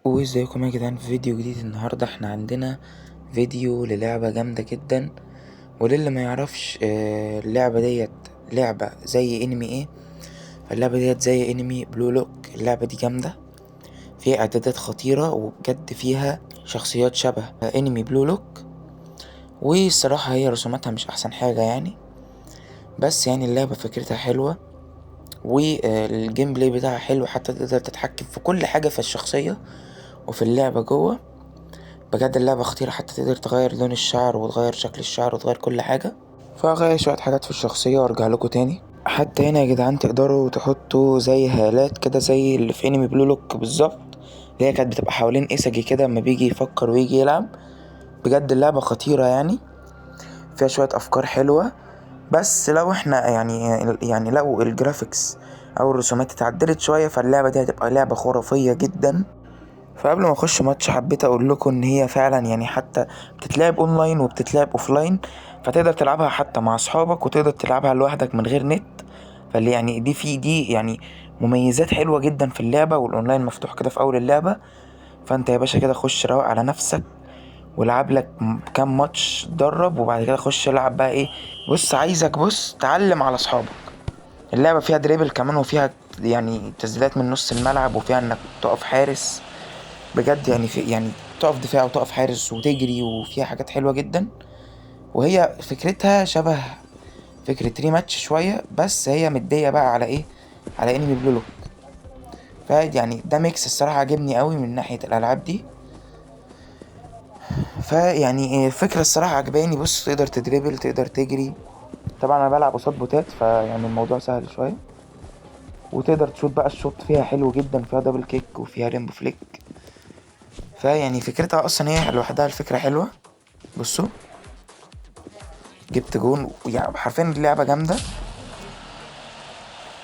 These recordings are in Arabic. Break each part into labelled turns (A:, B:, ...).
A: وازيكم يا جدعان في فيديو جديد. النهاردة احنا عندنا فيديو للعبة جامدة جدا. وللي ما يعرفش اللعبة ديت لعبة زي انمي ايه. اللعبة ديت زي انمي بلو لوك. اللعبة دي جامدة، فيها اعدادات خطيرة، وبجد فيها شخصيات شبه انمي بلو لوك. والصراحة هي رسوماتها مش احسن حاجة يعني، بس يعني اللعبة فكرتها حلوة، والجيم بلاي بتاعها حلو، حتى تقدر تتحكم في كل حاجة في الشخصية وفي اللعبة جوه. بجد اللعبة خطيرة، حتى تقدر تغير لون الشعر وتغير شكل الشعر وتغير كل حاجة. فهغير شوية حاجات في الشخصية وارجع لكم تاني. حتى هنا يا جدعان تقدروا تحطوا زي هالات كده زي اللي في انمي بلو لوك بالظبط، اللي هي كانت بتبقى حوالين اسجي كده اما بيجي يفكر ويجي يلعب. بجد اللعبة خطيرة يعني، فيها شوية افكار حلوة. بس لو احنا يعني لو الجرافيكس او الرسومات اتعدلت شوية، فاللعبة دي هتبقى لعبة خرافية جدا. فقبل ما اخش ماتش حبيت اقول لكم ان هي فعلا يعني حتى بتتلعب اونلاين وبتتلعب اوفلاين، فتقدر تلعبها حتى مع اصحابك وتقدر تلعبها لوحدك من غير نت. فاللي يعني دي يعني مميزات حلوة جدا في اللعبة، والاونلاين مفتوح كده في اول اللعبة. فانت يا باشا كده خش روق على نفسك والعب لك كام ماتش درب، وبعد كده خش العب بقى ايه. بص تعلم على اصحابك. اللعبة فيها دريبل كمان، وفيها يعني تسديدات من نص الملعب، وفيها انك تقف حارس. بجد يعني في يعني تقف دفاع وتقف حارس وتجري، وفيها حاجات حلوة جدا. وهي فكرتها شبه فكرة ريماتش شوية، بس هي مدية بقى على ايه، على انمي بلو لوك. يعني ده ميكس الصراحة عجبني قوي من ناحية الالعاب دي. فيعني الفكرة الصراحة عجباني. بص تقدر تدريبل، تقدر تجري. طبعا انا بلعب قصاد بوتات، فيعني الموضوع سهل شوية. وتقدر تشوت بقى، الشوت فيها حلو جدا، فيها دبل كيك وفيها ريمبو فليك. فيعني فكرتها اصلا هي لوحدها الفكرة حلوة. بصوا جبت جون، يعني حرفيا اللعبة جامدة.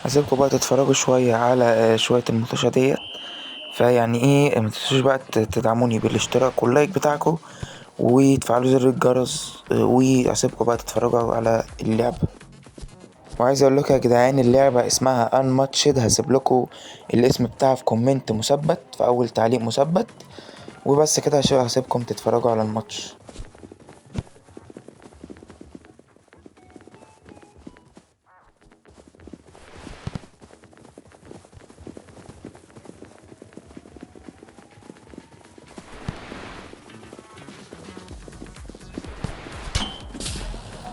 A: هسيبكم بقى تتفرجوا شوية على شوية المطوشة ديت. فيعني ايه، متنسوش بقى تدعموني بالاشتراك واللايك بتاعكم، وتفعلوا زر الجرس، وهسيبكم بقى تتفرجوا على اللعبة. وعايز اقول لكم يا جدعان اللعبة اسمها انماتشد. هسيب لكم الاسم بتاعها في كومنت مثبت، في اول تعليق مثبت. وبس كده هسيبكم تتفرجوا على الماتش.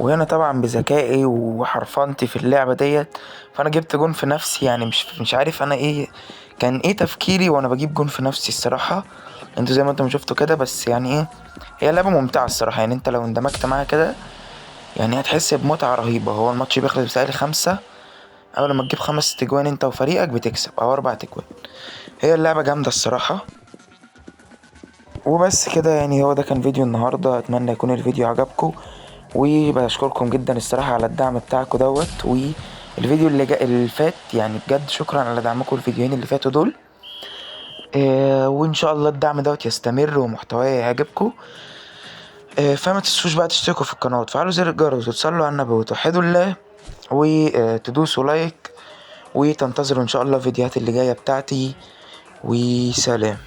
A: وهنا طبعا بذكائي وحرفنتي في اللعبة ديت، فانا جبت جون في نفسي. يعني مش عارف انا ايه كان ايه تفكيري وانا بجيب جون في نفسي الصراحة. انتوا زي ما انتم شفتوا كده، بس يعني ايه، هي لعبة ممتعة الصراحة. يعني انت لو اندمجت معاها كده يعني هتحس بمتعة رهيبة. هو الماتش بيخلص بسالي 5. اول ما تجيب 5 تجوان انت وفريقك بتكسب، او 4 تجوان. هي اللعبة جامدة الصراحة. وبس كده يعني، هو ده كان فيديو النهاردة. اتمنى يكون الفيديو عجبكم، وبشكركم جدا الصراحة على الدعم بتاعكم دوت. والفيديو اللي فات يعني بجد شكرا على دعمكم الفيديوهين اللي فاتوا دول. وان شاء الله الدعم دوت يستمر ومحتواه يعجبكم. فما تنسوش بقى تشتركوا في القناة وتفعلوا زر الجرس وتصلوا على النبي وتوحدوا الله، وتدوسوا لايك، وتنتظروا ان شاء الله الفيديوهات اللي جاية بتاعتي. وسلام.